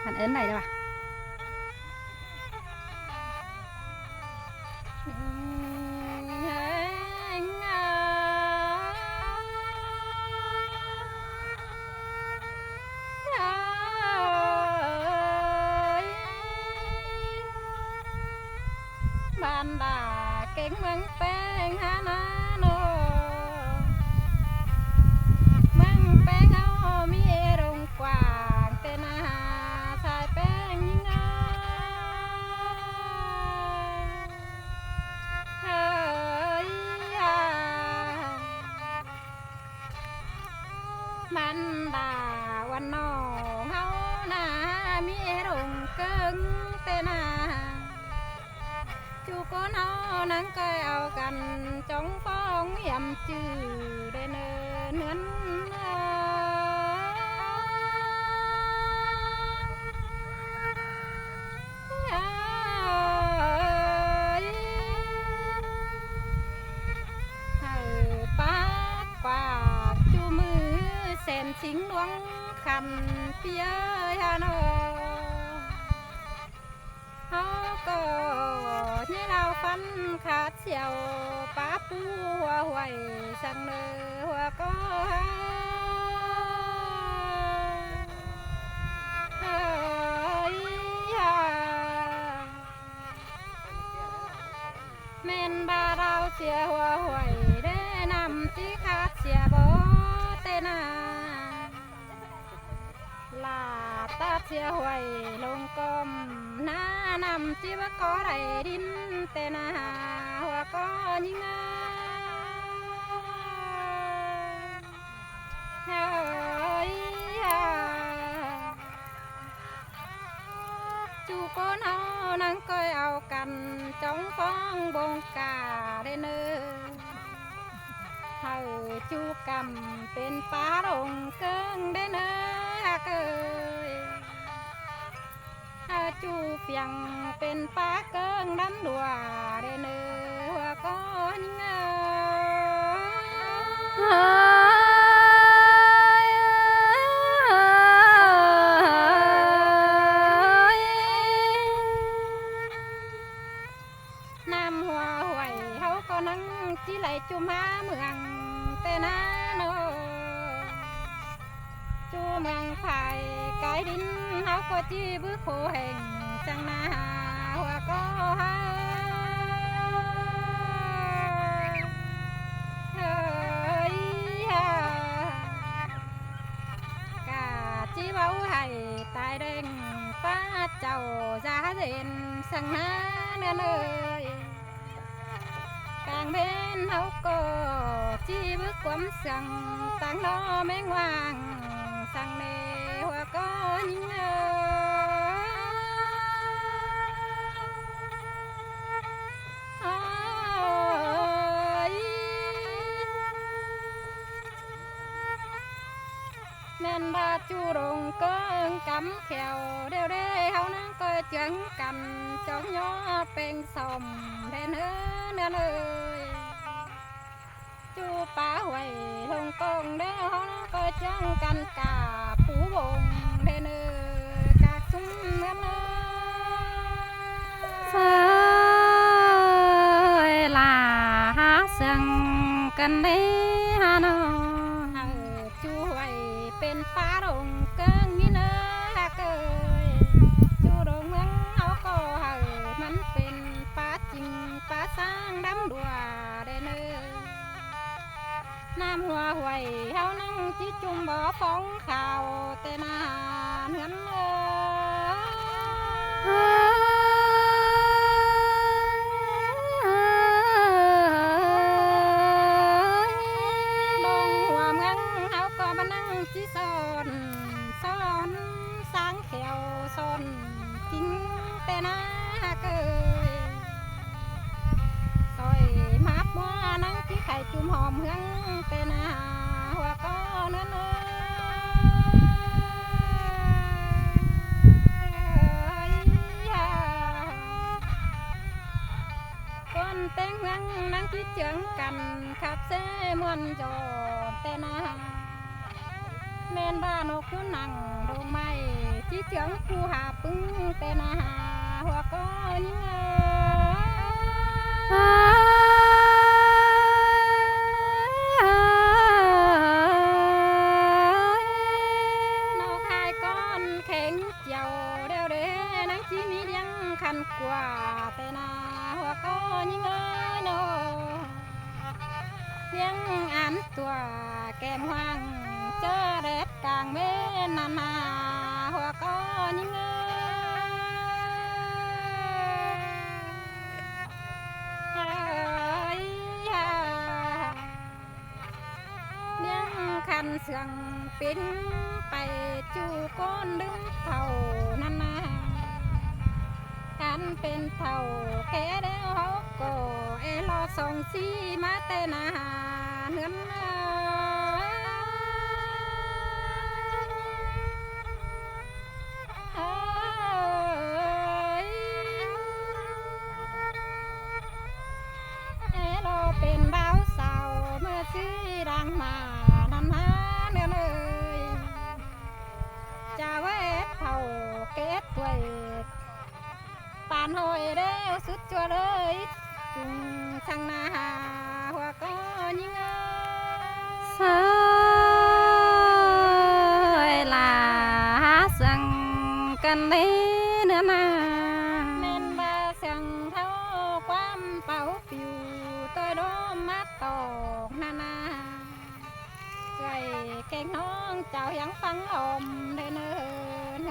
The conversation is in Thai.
หันเอิ้นไหนได้ปะบ้านด่าเก่งเมืองแป้งฮานาโนเมืองแป้งเอามีโรงกว้างเตนาสายแป้งยิงเฮ้ยมันด่าวันนอเฮานามีโรงเกิงเตนาchú có nó nắng cây ao cành trong phong yểm chữ để nướng bát quả chú mưa xem chính loáng khăn phía hà nội có như lao phân khát chiều bá pu hoa hoài sang nơ hoa có men ba đào chia hoa hoài để nằm tí khát chia bó tên là ta chia hoài lông com na nằm chỉ bắt có đầy đinh tên hoa có những chú có nó nắng coi ao cành trong phong bông cà đây nơ chú cầmเป็นป้าดงเกิงได้เนอะเกยจูเปียงเป็นป้าเกิงดำดัวได้เนอะก็เงน้ำหัวหวยเขาก็นั่งที่ไหลจุมาเมืองเตนาโนจูเมืองไผ่ไก่ดินเขาก็จีบื้อโคแห่งจังนาหัวก็หากาจีเบาให้ตายเด้งป้าเจ้าจ้าเด่นสังนาเนื้อเลยกลางเบนเขาก็จีbước quắm sằng tăng nó mấy ngoan sằng nề hoa có những nên ba chu đồng có cắm kèo đeo đê hao nắng coi chân cành cho nhỏ bên sòng đen nữa ơi chúป้าหวยลงกงเด้อเขาก็จังกันกาปูบงเด้อเนอกากซุ้มเงินเสยลาหาเสียงกันเด้ฮะเนาะchúหวยเป็นป้าดงเกิงนี่เนอเกยchúดงเมืองเขาก็มันเป็นป้าจริงป้าสร้างดำดัวเด้อเนอน้ำหัวหวยเฮานั่งจิจุ่มบ่อฟองข่าวเตนาเงินดงหัวเมืองเฮาก็มานั่งจิสอนสร้างแขวสอนจริงเตนาเกยซอยมาบมัวนั่งที่ไข่จุ่มหอมเมืองเตนาหัวก็เนื้อคนเต็งเมืองนั่งที่เจืองกันขับเสมวนจอเตนา แม่นบ้านกอยู่นั่งดงไม้จีเจียงผู้หาปึ้งแต่นาหาหัวก็ยิงนอกหายก้อนแข็งเจียวเดียวเด้นังจีมีเดียงคันกว่าแต่นาหัวก็ยิงโนเลี้ยงอันตัวแก้มห่างเจอแดดกลางเมนนานาหัวก็ยิงเลี้ยงคันเสืองปิ้นไปจูก้นดึงเท่านานากันเป็นเท่าแก่เดียวเขาก็รอส่งสีมาเตนาเงินเราเป็นบ่าวสาวเมื่อสีดังมานันนาเนื้อเลยจะเวทเท่าเกตตัวปานหอยเด้วสุดจัวเลยจุงช่างนาหัวก็ยิงสายลาสังกันเลยเนื้อนาแม่นบาเสียงเท่าความเป่าปิวตัวโดมมาตอกนานาใจแกงน้องเจ้ายังฟังอมเดินเนิน